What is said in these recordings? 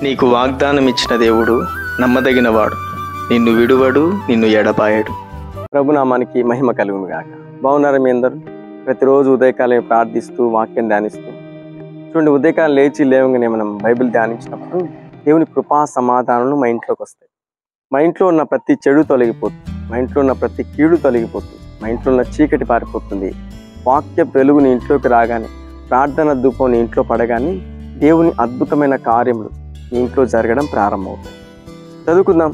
నీకు వాగ్దానం ఇచ్చిన దేవుడు నమ్మదగినవాడు, నిన్ను విడువడు, నిన్ను ఎడబాయడు. ప్రభునామానికి మహిమ కలుగును గాక. బాగున్నారా మీ అందరూ? ప్రతిరోజు ఉదయకాలం ప్రార్థిస్తూ వాక్యం ధ్యానిస్తూ చూడండి. ఉదయకాలం లేవగానే మనం బైబిల్ ధ్యానించినప్పుడు దేవుని కృపా సమాధానాలు మా ఇంట్లోకి వస్తాయి. మా ఇంట్లో ఉన్న ప్రతి చెడు తొలగిపోతుంది, మా ఇంట్లో ఉన్న ప్రతి కీడు తొలగిపోతుంది, మా ఇంట్లో ఉన్న చీకటి పారిపోతుంది. వాక్య వెలుగు నీ ఇంట్లోకి రాగానే, ప్రార్థన ధూపం నీ ఇంట్లో పడగానే దేవుని అద్భుతమైన కార్యములు నీ ఇంట్లో జరగడం ప్రారంభమవుతాయి. చదువుకుందాం.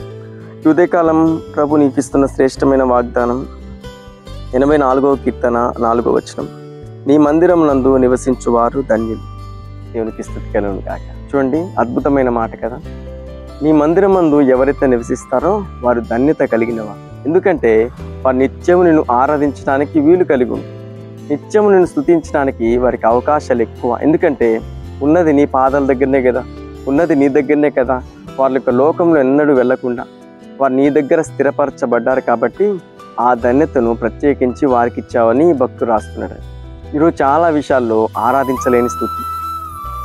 ఈ ఉదయకాలం ప్రభు నీకు ఇస్తున్న శ్రేష్టమైన వాగ్దానం 84వ కీర్తన 4వ వచనం. నీ మందిరం నందు నివసించువారు ధన్యులు. దేవునికి స్తుతి కలుగును గాక. చూడండి, అద్భుతమైన మాట కదా. నీ మందిరం నందు ఎవరైతే నివసిస్తారో వారు ధన్యత కలిగినవారు. ఎందుకంటే వారు నిత్యము నిన్ను ఆరాధించడానికి వీలు కలిగి ఉంది. నిత్యము నిన్ను స్తుతించడానికి వారికి అవకాశాలు ఎక్కువ. ఎందుకంటే ఉన్నది నీ పాదాల దగ్గరనే కదా, ఉన్నది నీ దగ్గరనే కదా. వాళ్ళ యొక్క లోకంలో ఎన్నడూ వెళ్లకుండా వారు నీ దగ్గర స్థిరపరచబడ్డారు. కాబట్టి ఆ ధన్యతను ప్రత్యేకించి వారికి ఇచ్చావని భక్తుడు రాస్తున్నాడు. ఈరోజు చాలా విషయాల్లో ఆరాధించలేని స్థితి,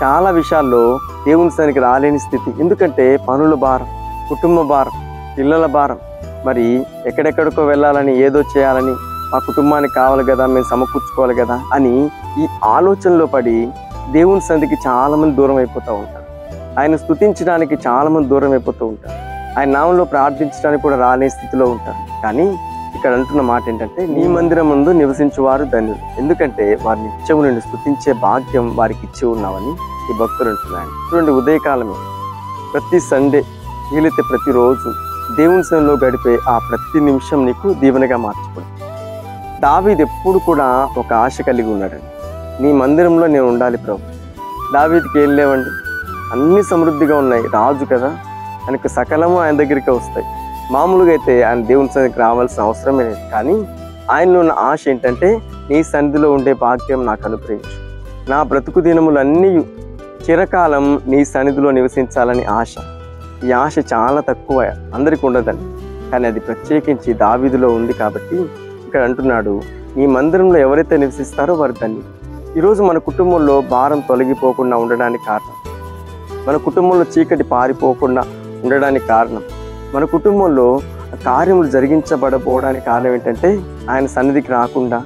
చాలా విషయాల్లో దేవుని సన్నిధికి రాలేని స్థితి. ఎందుకంటే పనుల భారం, కుటుంబ భారం, పిల్లల భారం, మరి ఎక్కడెక్కడికో వెళ్ళాలని, ఏదో చేయాలని, మా కుటుంబానికి కావాలి కదా, మేము సమకూర్చుకోవాలి కదా అని ఈ ఆలోచనలో పడి దేవుని సన్నిధికి చాలామంది దూరం అయిపోతూ ఉంటారు. ఆయన స్తుతించడానికి చాలామంది దూరం అయిపోతూ ఉంటారు. ఆయన నామంలో ప్రార్థించడానికి కూడా రాలేని స్థితిలో ఉంటారు. కానీ ఇక్కడ అంటున్న మాట ఏంటంటే, నీ మందిరం ముందు నివసించువారు ధన్యులు. ఎందుకంటే వారి నిత్యము నిన్ను స్తుతించే భాగ్యం వారికి ఇచ్చి ఉన్నావని ఈ భక్తులు అంటున్నాడు. చూడండి, ఉదయకాలమే ప్రతి సండే వీలైతే ప్రతిరోజు దేవుని సన్నిధిలో గడిపే ఆ ప్రతి నిమిషం నీకు దీవెనగా మార్చుకోండి. దావీదు ఎప్పుడు కూడా ఒక ఆశ కలిగి ఉన్నాడండి. నీ మందిరంలో నేను ఉండాలి ప్రభు. దావీదుకి ఏం లేవండి, అన్ని సమృద్ధిగా ఉన్నాయి. రాజు కదా, ఆయనకు సకలము ఆయన దగ్గరికి వస్తాయి. మామూలుగా అయితే ఆయన దేవుని సన్నిధికి రావాల్సిన అవసరమే లేదు. కానీ ఆయనలో ఉన్న ఆశ ఏంటంటే, నీ సన్నిధిలో ఉండే భాగ్యం నాకు అనుగ్రహించు, నా బ్రతుకు దినములన్నీ చిరకాలం నీ సన్నిధిలో నివసించాలని ఆశ. ఈ ఆశ చాలా తక్కువ, అందరికీ ఉండదండి. కానీ అది ప్రత్యేకించి దావీదులో ఉంది. కాబట్టి ఇక్కడ అంటున్నాడు, నీ మందిరంలో ఎవరైతే నివసిస్తారో వారు ధన్యులు. ఈరోజు మన కుటుంబంలో భారం తొలగిపోకుండా ఉండడానికి కారణం, మన కుటుంబంలో చీకటి పారిపోకుండా ఉండడానికి కారణం, మన కుటుంబంలో కార్యములు జరిగించబడపోవడానికి కారణం ఏంటంటే, ఆయన సన్నిధికి రాకుండా,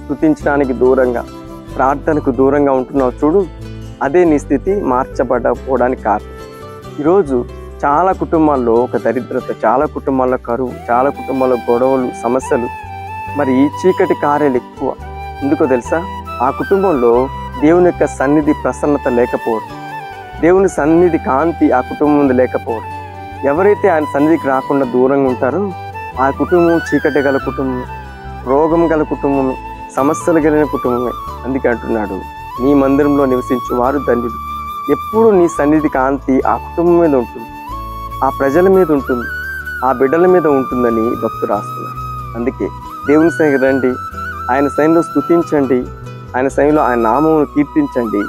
స్తుతించడానికి దూరంగా, ప్రార్థనకు దూరంగా ఉంటున్నావు చూడు, అదే నీ స్థితి మార్చబడపోవడానికి కారణం. ఈరోజు చాలా కుటుంబాల్లో ఒక దరిద్రత, చాలా కుటుంబాల్లో కరువు, చాలా కుటుంబాల్లో గొడవలు, సమస్యలు, మరి ఈ చీకటి కార్యాలు ఎక్కువ. ఎందుకో తెలుసా? ఆ కుటుంబంలో దేవుని యొక్క సన్నిధి ప్రసన్నత లేకపోవడం, దేవుని సన్నిధి కాంతి ఆ కుటుంబం ముందు లేకపోవడం. ఎవరైతే ఆయన సన్నిధికి రాకుండా దూరంగా ఉంటారో ఆ కుటుంబం చీకటి గల కుటుంబమే, రోగం గల కుటుంబమే, సమస్యలు కలిగిన కుటుంబమే. అందుకే అంటున్నాడు, నీ మందిరంలో నివసించు వారు ధన్యులు. ఎప్పుడు నీ సన్నిధి కాంతి ఆ కుటుంబం మీద ఉంటుంది, ఆ ప్రజల మీద ఉంటుంది, ఆ బిడ్డల మీద ఉంటుందని భక్తుడు రాస్తున్నాడు. అందుకే దేవుని సన్నిధికి రండి, ఆయన సన్నిధిలో స్తుతించండి, ఆయన సన్నిధిలో ఆయన నామమును కీర్తించండి,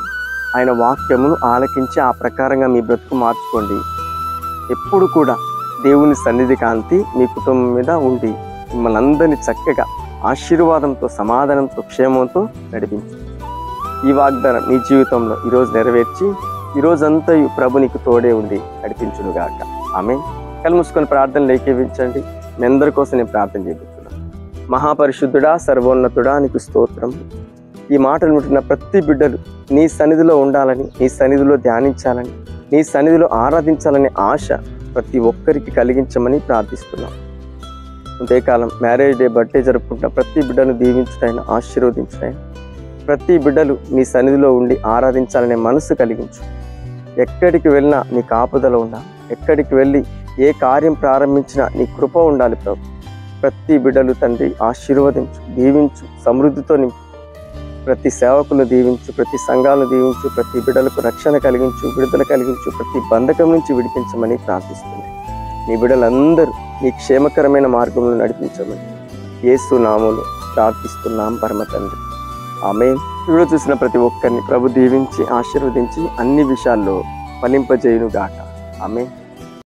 ఆయన వాక్యమును ఆలకించి ఆ ప్రకారంగా మీ బ్రతుకు మార్చుకోండి. ఎప్పుడు కూడా దేవుని సన్నిధి కాంతి మీ కుటుంబం మీద ఉండి మిమ్మల్ని అందరినీ చక్కగా ఆశీర్వాదంతో, సమాధానంతో, క్షేమంతో నడిపించు. ఈ వాగ్దానం నీ జీవితంలో ఈరోజు నెరవేర్చి ఈరోజంతా ప్రభు నీకు తోడే ఉండి నడిపించునుగాక. ఆమేన్. కళ్ళు మూసుకొని ప్రార్థనలు ఏకీవించండి. మీ అందరి కోసం నేను ప్రార్థన చేస్తున్నాను. మహాపరిశుద్ధుడా, సర్వోన్నతుడా, నీకు స్తోత్రం. ఈ మాటలు వింటున్న ప్రతి బిడ్డలు నీ సన్నిధిలో ఉండాలని, నీ సన్నిధిలో ధ్యానించాలని, నీ సన్నిధిలో ఆరాధించాలనే ఆశ ప్రతి ఒక్కరికి కలిగించమని ప్రార్థిస్తున్నాం. అంతేకాలం మ్యారేజ్ డే, బర్త్డే జరుపుకుంటున్న ప్రతి బిడ్డను దీవించుటైనా, ఆశీర్వదించుటైనా, ప్రతి బిడ్డలు నీ సన్నిధిలో ఉండి ఆరాధించాలనే మనసు కలిగించు. ఎక్కడికి వెళ్ళినా నీ కాపుదల ఉండాలి. ఎక్కడికి వెళ్ళి ఏ కార్యం ప్రారంభించినా నీ కృప ఉండాలి ప్రభు. ప్రతి బిడ్డలు తండ్రి ఆశీర్వదించు, దీవించు, సమృద్ధితో నింపు. ప్రతి సేవకులను దీవించు, ప్రతి సంఘాలను దీవించు, ప్రతి బిడ్డలకు రక్షణ కలిగించు, విడుదల కలిగించు, ప్రతి బంధకం నుంచి విడిపించమని ప్రార్థిస్తుంది. నీ బిడ్డలందరూ నీ క్షేమకరమైన మార్గంలో నడిపించమని యేసు నామములో ప్రార్థిస్తున్నాం పరమ తండ్రి. ఆమేన్. వీడియో చూసిన ప్రతి ఒక్కరిని ప్రభు దీవించి ఆశీర్వదించి అన్ని విషయాల్లో ఫలింపజేయును గాక. ఆమేన్.